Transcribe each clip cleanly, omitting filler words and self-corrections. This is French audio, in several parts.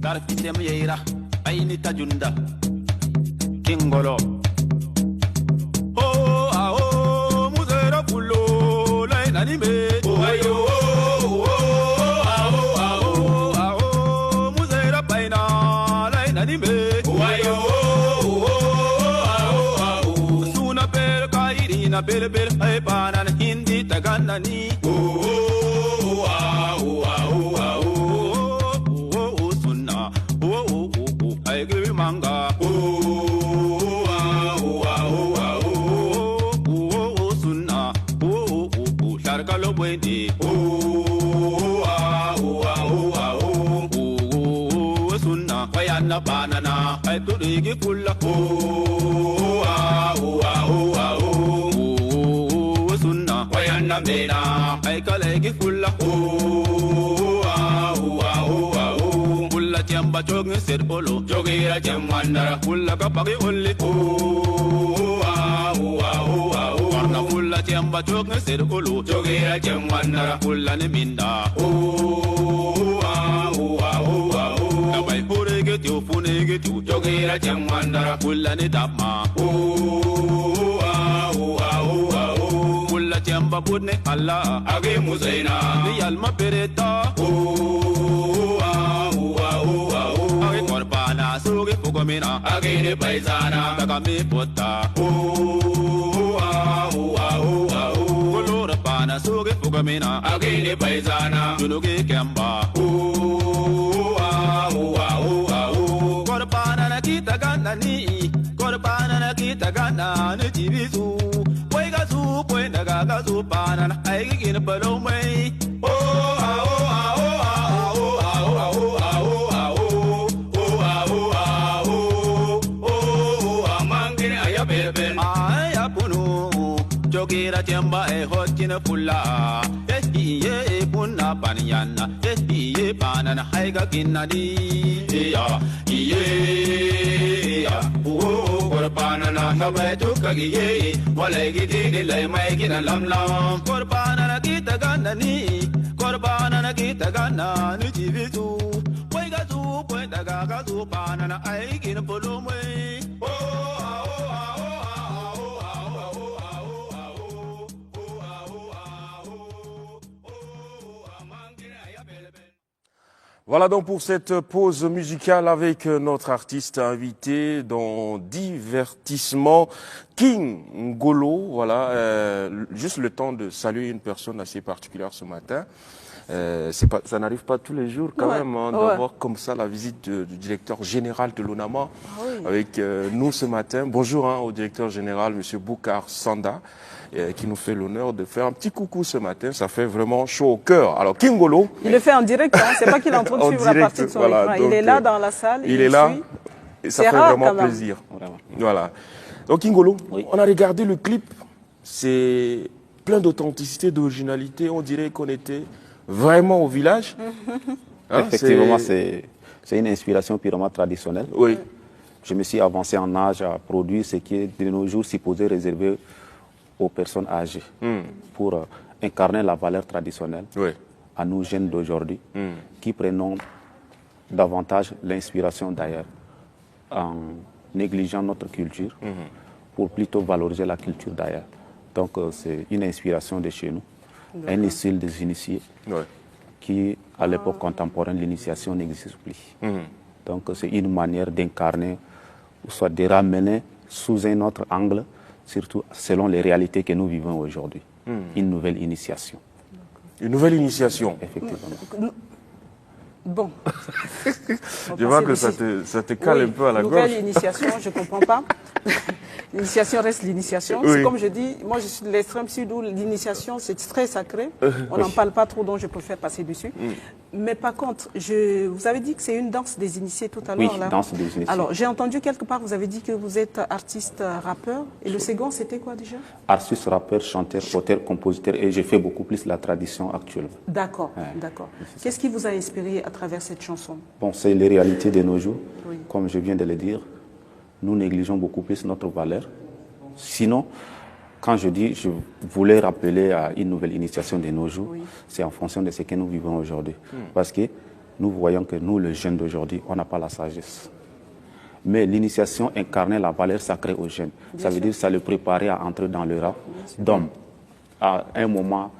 Tarfitem yeira, aini tajunda, Kingolo. Oh, ah, oh, Muzera Pulo, Line Anime. Oh, ayo, oh, ah, oh, ah, oh, ah, oh, Muzera Paina, Line Anime. Oh, ayo, oh, ah, oh, ah, oh. Suna per Kairina, per Hai Panan, Hindi Taganani. Oh, ah, oh, ah, oh, ah, oh. I give you manga. Oh, ah, oh, ah, oh, ah, oh, oh, oh, sunna. Oh, oh, oh, sharkalo bwendi. Oh, ah, oh, ah, oh, ah, oh, oh, sunna. Wayana banana. I to rigi fulla. Oh, ah, oh, ah, oh, ah, oh, sunna. Wayana mena. I kalegi fulla. Oh, ah, oh, ah, oh, ah, oh. Jamba jogging said polo, jogira jamandara, fulla kapagi only. Oh, ah, oh, ah, oh, ah, oh. Warna fulla jamba jogging said polo, jogira jamandara, fulla ne minda. Oh, ah, oh, ah, oh, ah, oh. Nabai pure get you, fune get you, jogira jamandara, fulla ne dama. Oh, ah, oh, ah, oh, ah, oh. Fulla jamba pune Allah, age muzaina, ni alma pereta. Oh, ah, oh, ah, oh, ah, oh. Age korbana, sugi fugomina, age ne paisana, takami pota. Oh, ah, oh, ah, oh, ah, oh. Kolora pana, sugi fugomina, age ne paisana, junugi kemba. Oh, ah, oh, ah, oh, ah, oh. Korbana na kita gana ni, korbana na kita gana ni jibisu. Wega su, puena gaga su pana, age gina palomay. Oh, ah, oh, ah, oh, ah, oh, ah, oh, ah, oh, ah, oh. Jogira jamba e hotina fulla ye punna banyana ye banana haiga kinadi ya o korbanana nabai to kagi walai gidi lai mai gina lamlam korbanana kita ganani korbanana kita ganani jivitu waiga tu puenda gaga tu banana ai gina pulumai Voilà donc pour cette pause musicale avec notre artiste invité dans Divertissement, King Ngolo. Voilà, juste le temps de saluer une personne assez particulière ce matin. Ça n'arrive pas tous les jours quand même d'avoir comme ça la visite du directeur général de l'ONAMA avec nous ce matin. Bonjour au directeur général, Monsieur Boukar Sanda, qui nous fait l'honneur de faire un petit coucou ce matin. Ça fait vraiment chaud au cœur. Alors King Ngolo, il le fait en direct, c'est pas qu'il est en train de suivre la partie de son écran. Il est là dans la salle. Il est là et ça fait vraiment plaisir. Voilà. Donc King Ngolo, on a regardé le clip, c'est plein d'authenticité, d'originalité. On dirait qu'on était vraiment au village. Effectivement, c'est une inspiration purement traditionnelle. Oui. Je me suis avancé en âge à produire ce qui est de nos jours supposé réservé aux personnes âgées pour incarner la valeur traditionnelle à nous jeunes d'aujourd'hui qui prenons davantage l'inspiration d'ailleurs en négligeant notre culture pour plutôt valoriser la culture d'ailleurs. Donc c'est une inspiration de chez nous. Un style des initiés qui, à l'époque contemporaine, l'initiation n'existe plus. Donc, c'est une manière d'incarner, ou soit de ramener sous un autre angle, surtout selon les réalités que nous vivons aujourd'hui. Une nouvelle initiation. Une nouvelle initiation. Effectivement. Bon. Je vois que ça te cale un peu à la gorge. Nouvelle initiation, je ne comprends pas. L'initiation reste l'initiation. C'est comme je dis, moi je suis de l'extrême sud où l'initiation c'est très sacré. On n'en parle pas trop, donc je préfère passer dessus. Mais par contre, vous avez dit que c'est une danse des initiés tout à l'heure. Oui, danse des initiés. Alors, j'ai entendu quelque part, vous avez dit que vous êtes artiste, rappeur. Et le second, c'était quoi déjà? Artiste, rappeur, chanteur, auteur, compositeur. Et j'ai fait beaucoup plus la tradition actuelle. D'accord, d'accord. Qu'est-ce qui vous a inspiré à travers cette chanson? Bon, c'est les réalités de nos jours. Comme je viens de le dire, nous négligeons beaucoup plus notre valeur. Sinon, quand je dis je voulais rappeler à une nouvelle initiation de nos jours, c'est en fonction de ce que nous vivons aujourd'hui. Parce que nous voyons que nous, les jeunes d'aujourd'hui, on n'a pas la sagesse. Mais l'initiation incarnait la valeur sacrée aux jeunes. Ça veut dire que ça les préparait à entrer dans le rang d'hommes. À un moment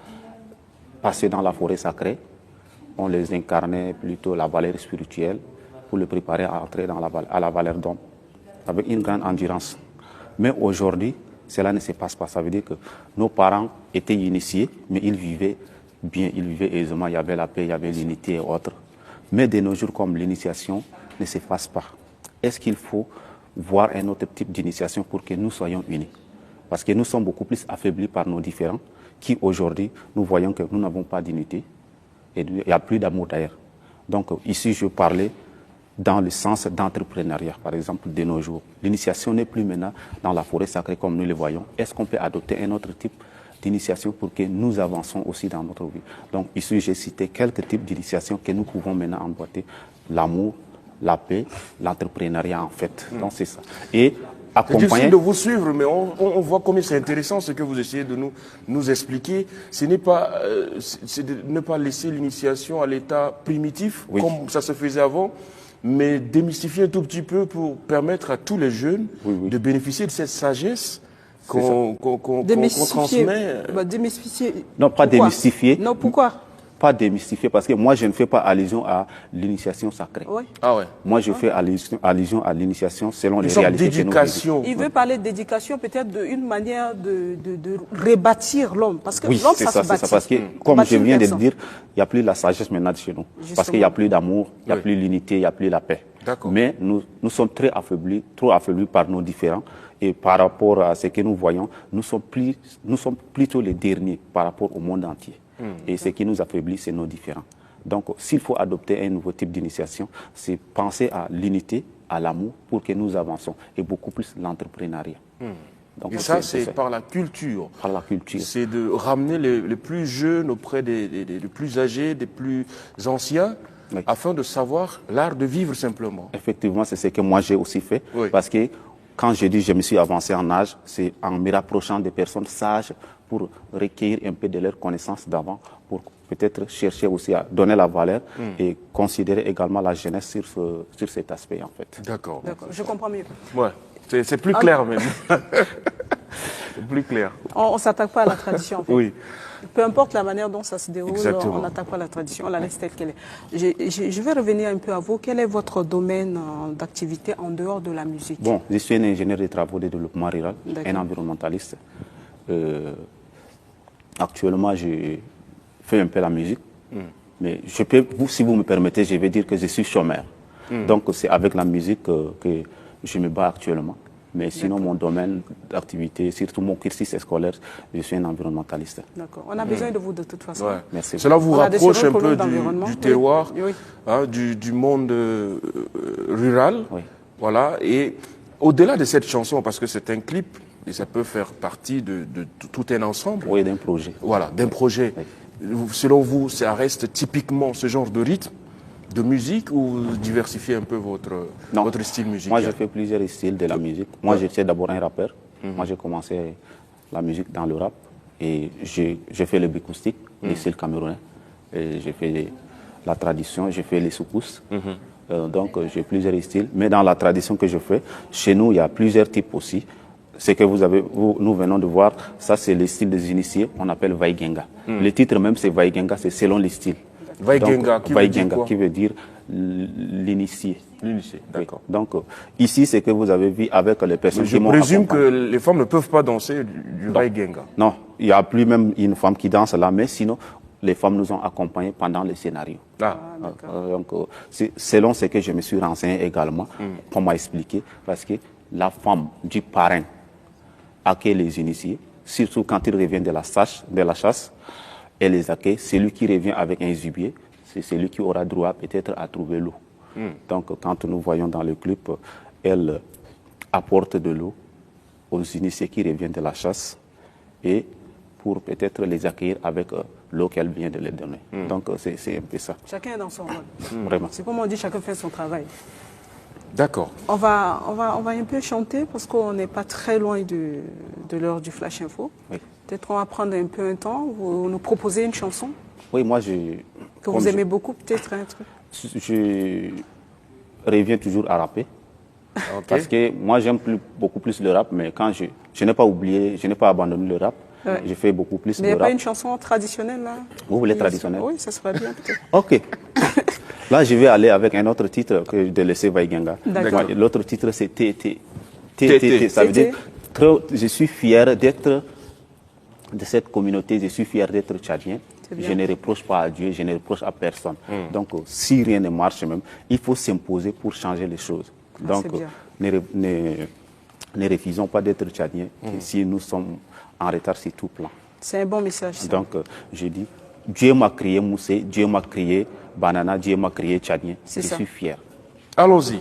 passé dans la forêt sacrée, on les incarnait plutôt la valeur spirituelle pour les préparer à entrer à la valeur d'homme, avec une grande endurance. Mais aujourd'hui, cela ne se passe pas. Ça veut dire que nos parents étaient initiés, mais ils vivaient bien, ils vivaient aisément, il y avait la paix, il y avait l'unité et autres. Mais de nos jours, comme l'initiation ne se passe pas, est-ce qu'il faut voir un autre type d'initiation pour que nous soyons unis? Parce que nous sommes beaucoup plus affaiblis par nos différends, qui aujourd'hui, nous voyons que nous n'avons pas d'unité et il n'y a plus d'amour d'ailleurs. Donc ici, je parlais dans le sens d'entrepreneuriat, par exemple, de nos jours. L'initiation n'est plus maintenant dans la forêt sacrée comme nous le voyons. Est-ce qu'on peut adopter un autre type d'initiation pour que nous avançons aussi dans notre vie? Donc ici, j'ai cité quelques types d'initiation que nous pouvons maintenant emboîter. L'amour, la paix, l'entrepreneuriat en fait. Donc c'est ça. Et c'est difficile de vous suivre, mais on voit combien c'est intéressant ce que vous essayez de nous expliquer. Ce n'est pas, c'est de ne pas laisser l'initiation à l'état primitif, comme ça se faisait avant, mais démystifier un tout petit peu pour permettre à tous les jeunes de bénéficier de cette sagesse qu'on transmet. Démystifier. Non, pas démystifier. Non, pourquoi? Pas démystifier, parce que moi, je ne fais pas allusion à l'initiation sacrée. Oui. Ah ouais. Moi, je fais allusion à l'initiation selon les réalités que nous vivons. Il veut parler d'éducation, peut-être d'une manière de rebâtir l'homme. Parce que oui, l'homme, c'est ça se bâtit. parce que, comme je viens de le dire, il n'y a plus la sagesse maintenant chez nous. Justement. Parce qu'il n'y a plus d'amour, il n'y a plus l'unité, il n'y a plus la paix. Mais nous sommes trop affaiblis par nos différends. Et par rapport à ce que nous voyons, nous sommes plutôt les derniers par rapport au monde entier. Et ce qui nous affaiblit, c'est nos différends. Donc, s'il faut adopter un nouveau type d'initiation, c'est penser à l'unité, à l'amour, pour que nous avançons, et beaucoup plus l'entrepreneuriat. Et ça, c'est par la culture. Par la culture. C'est de ramener les plus jeunes auprès des plus âgés, des plus anciens, afin de savoir l'art de vivre simplement. Effectivement, c'est ce que moi j'ai aussi fait, parce que quand je dis je me suis avancé en âge, c'est en me rapprochant des personnes sages pour recueillir un peu de leurs connaissances d'avant, pour peut-être chercher aussi à donner la valeur et considérer également la jeunesse sur cet aspect en fait. D'accord. Je comprends mieux. Ouais, c'est plus clair même. C'est plus clair. On ne s'attaque pas à la tradition en fait. Oui. Peu importe la manière dont ça se déroule, exactement. On n'attaque pas la tradition, on la laisse telle qu'elle est. Je vais revenir un peu à vous. Quel est votre domaine d'activité en dehors de la musique? Bon, je suis un ingénieur des travaux de développement rural, un environnementaliste. Actuellement, je fais un peu la musique, mais si vous me permettez, je vais dire que je suis chômeur. Donc c'est avec la musique que je me bats actuellement. Mais sinon, mon domaine d'activité, surtout mon cursus scolaire, je suis un environnementaliste. D'accord. On a besoin de vous de toute façon. Ouais. Merci. Cela vous rapproche un peu du terroir, hein, du monde rural. Voilà. Et au-delà de cette chanson, parce que c'est un clip, et ça peut faire partie de tout un ensemble. Oui, d'un projet. Voilà, d'un projet. Selon vous, ça reste typiquement ce genre de rythme de musique, ou vous diversifiez un peu votre style musical? Moi, je fais plusieurs styles de la musique. Moi, j'étais d'abord un rappeur. Moi, j'ai commencé la musique dans le rap. Et j'ai fait le bikoustique, le style camerounais. J'ai fait la tradition, j'ai fait les soukous. Donc, j'ai plusieurs styles. Mais dans la tradition que je fais, chez nous, il y a plusieurs types aussi. Ce que nous venons de voir, ça, c'est le style des initiés. On appelle Vaigenga. Le titre même, c'est Vaigenga, c'est selon les styles. Vaigenga, qui veut dire l'initié. L'initié, d'accord. Donc, ici, c'est que vous avez vu avec les personnes qui m'ont accompagné. Je présume que les femmes ne peuvent pas danser du Vaigenga. Non, il n'y a plus même une femme qui danse là, mais sinon, les femmes nous ont accompagnés pendant le scénario. Donc, selon ce que je me suis renseigné également, on m'a expliqué, parce que la femme du parrain accueille les initiés, surtout quand ils reviennent de la chasse, elle les accueille. Celui qui revient avec un gibier, c'est celui qui aura droit peut-être à trouver l'eau. Donc, quand nous voyons dans le clip, elle apporte de l'eau aux initiés qui reviennent de la chasse et pour peut-être les accueillir avec l'eau qu'elle vient de leur donner. Donc, c'est un peu ça. Chacun est dans son rôle. Vraiment. C'est comme on dit, chacun fait son travail. D'accord. On va un peu chanter parce qu'on n'est pas très loin de l'heure du Flash Info. Oui. Peut-être on va prendre un peu un temps. Vous nous proposez une chanson? Oui, moi, que vous aimez beaucoup, peut-être un truc? Je reviens toujours à rapper. Okay. Parce que moi, j'aime beaucoup plus le rap, mais quand je n'ai pas oublié, je n'ai pas abandonné le rap. Ouais. Je fais beaucoup plus mais de rap. Mais il n'y a pas une chanson traditionnelle, là? Vous voulez traditionnelle? Oui, ça serait bien, peut-être. OK. Là, je vais aller avec un autre titre que je vais laisser Waigenga. D'accord. L'autre titre, c'est TT. TT, ça veut dire je suis fier d'être de cette communauté, je suis fier d'être tchadien. Je ne reproche pas à Dieu, je ne reproche à personne. Donc, si rien ne marche même, il faut s'imposer pour changer les choses. Donc, ne refusons pas d'être tchadiens si nous sommes en retard sur tout plan. C'est un bon message. Ça. Donc, je dis, Dieu m'a créé Moussé, Dieu m'a créé Banana, Dieu m'a créé tchadien. Je suis fier. Allons-y.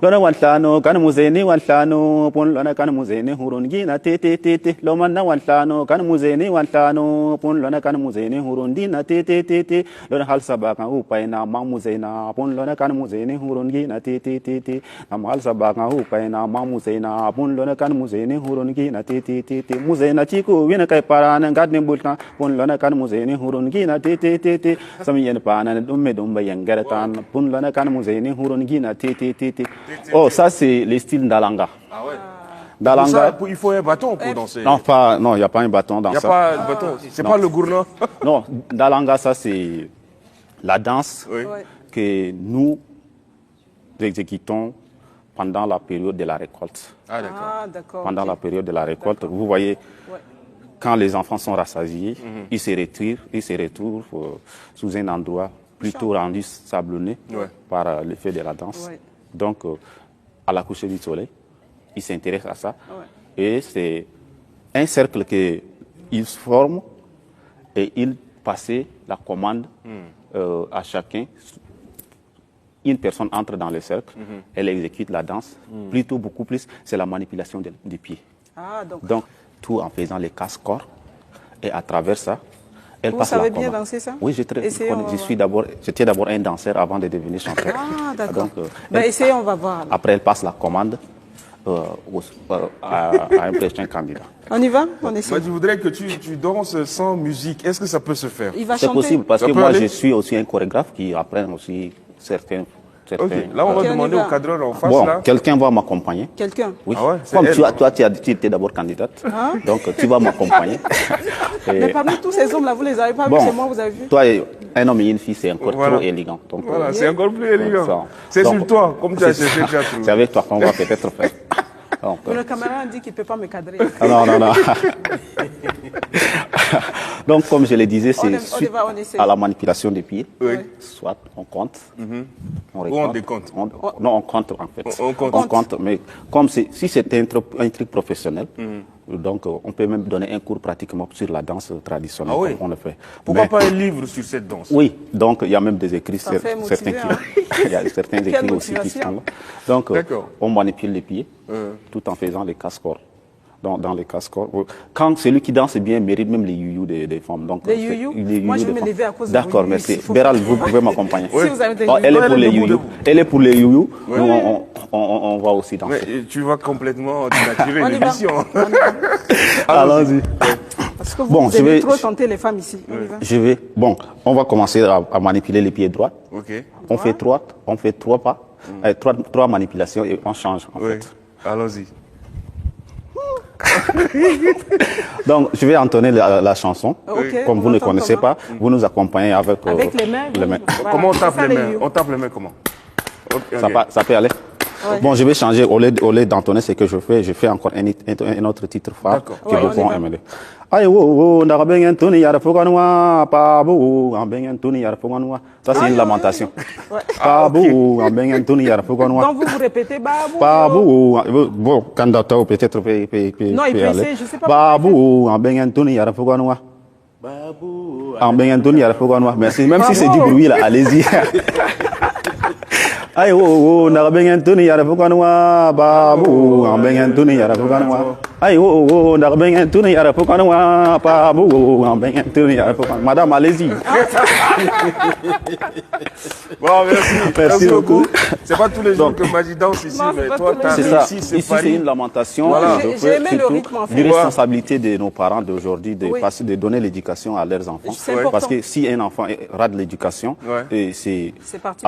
Lona wantlano kan muzeni wantlano pon lona kan muzeni hurundi na tete lomana wantlano kan muzeni wantlano pon lona kan muzeni hurundi na tete lona hal sabaka upaina ma muzena pon lona kan muzeni hurundi na tete na hal sabaka upaina ma muzena pon lona kan muzeni hurundi na tete muzena chiku wina kai parana gadne bulta pon lona kan muzeni hurundi na tete samiyen pana dumme yangaratan pon lona kan muzeni hurundi na tete. Oh, ça c'est le style Ndalanga. Ah ouais. Ndalanga. Il faut un bâton pour danser. Non, il n'y a pas un bâton dans ça. Il n'y a pas de bâton. C'est pas le gournou. Non, Ndalanga, ça c'est la danse que nous exécutons pendant la période de la récolte. Ah d'accord. Pendant la période de la récolte, vous voyez, quand les enfants sont rassasiés, ils se retrouvent sous un endroit plutôt rendu sablonné par l'effet de la danse. Donc, à la coucher du soleil, ils s'intéressent à ça. Et c'est un cercle qu'ils forment et ils passent la commande à chacun. Une personne entre dans le cercle, elle exécute la danse. Plutôt, beaucoup plus, c'est la manipulation des pieds. Ah, donc, tout en faisant les casse-corps. Et à travers ça, elle vous passe savez la bien commande. danser ça? Oui, j'étais d'abord un danseur avant de devenir chanteur. Ah, d'accord. Essayez, on va voir. Après, elle passe la commande à un prochain candidat. On y va? On essaie. Moi, je voudrais que tu danses sans musique. Est-ce que ça peut se faire? C'est possible, parce que moi, je suis aussi un chorégraphe qui apprend aussi certains... Ok, là on va demander au cadreur en face. Bon, quelqu'un va m'accompagner. Quelqu'un? Oui. Ah ouais, comme toi, tu étais d'abord candidate, donc tu vas m'accompagner. Mais parmi tous ces hommes-là, vous les avez pas vus, c'est moi, vous avez vu? Toi, un homme et une fille, c'est encore trop élégant. Donc, voilà, c'est encore plus élégant. C'est sur toi, comme tu as cherché, tu as trouvé. C'est avec toi qu'on va peut-être faire. Donc, le camarade dit qu'il ne peut pas me cadrer. Non. Donc, comme je le disais, c'est suite à la manipulation des pieds. Soit on compte, on ou on décompte. Non, on compte en fait. On compte, mais comme si c'était un truc professionnel, donc on peut même donner un cours pratiquement sur la danse traditionnelle. Ah oui. On le fait. Pourquoi pas un livre sur cette danse? Oui, donc il y a même des écrits, il y a certains écrits aussi qui sont là. Donc on manipule les pieds tout en faisant les casse-corps. Dans les casse-corps. Quand celui qui danse bien mérite même les youyou des femmes. Donc, les youyou? Moi, je vais me lever à cause de vous. D'accord, merci. Béral, vous pouvez m'accompagner. Si vous avez des elle est pour les youyou. Elle est pour les youyou. Nous, on va aussi danser. Mais tu vas complètement dénaturer l'émission. Allons-y. Parce que vous avez trop tenté les femmes ici. On va commencer à manipuler les pieds droits. On fait trois pas, trois manipulations et on change en fait. Allons-y. Donc, je vais entonner la chanson. Comme vous ne connaissez pas, vous nous accompagnez avec les mains. Voilà. Comment on tape les mains? On tape les mains comment? Ça peut aller? Bon, je vais changer. Au lieu d'entonner ce que je fais encore un autre titre phare que vous pouvez aimer. Ça, c'est une lamentation. Donc, vous répétez Babou. Bon, candidat peut-être non, il peut essayer, je ne sais pas. Babou, Babou, merci. Même si c'est du bruit, là, allez-y. Aïe, oh, n'a bien tenu à la Foucanoa, Babou, en bien tenu à la Foucanoa. Aïe, oh, n'a bien tenu à la Foucanoa, Babou, en bien tenu à la Foucanoa. Madame, allez-y. Bon, merci beaucoup. C'est pas tous les jours que Maji danse ici, mais toi, tu as réussi. Ici, c'est une lamentation. Voilà. J'ai aimé le rythme, en fait. L'irresponsabilité de nos parents d'aujourd'hui de donner l'éducation à leurs enfants. Parce que si un enfant rate l'éducation, c'est parti.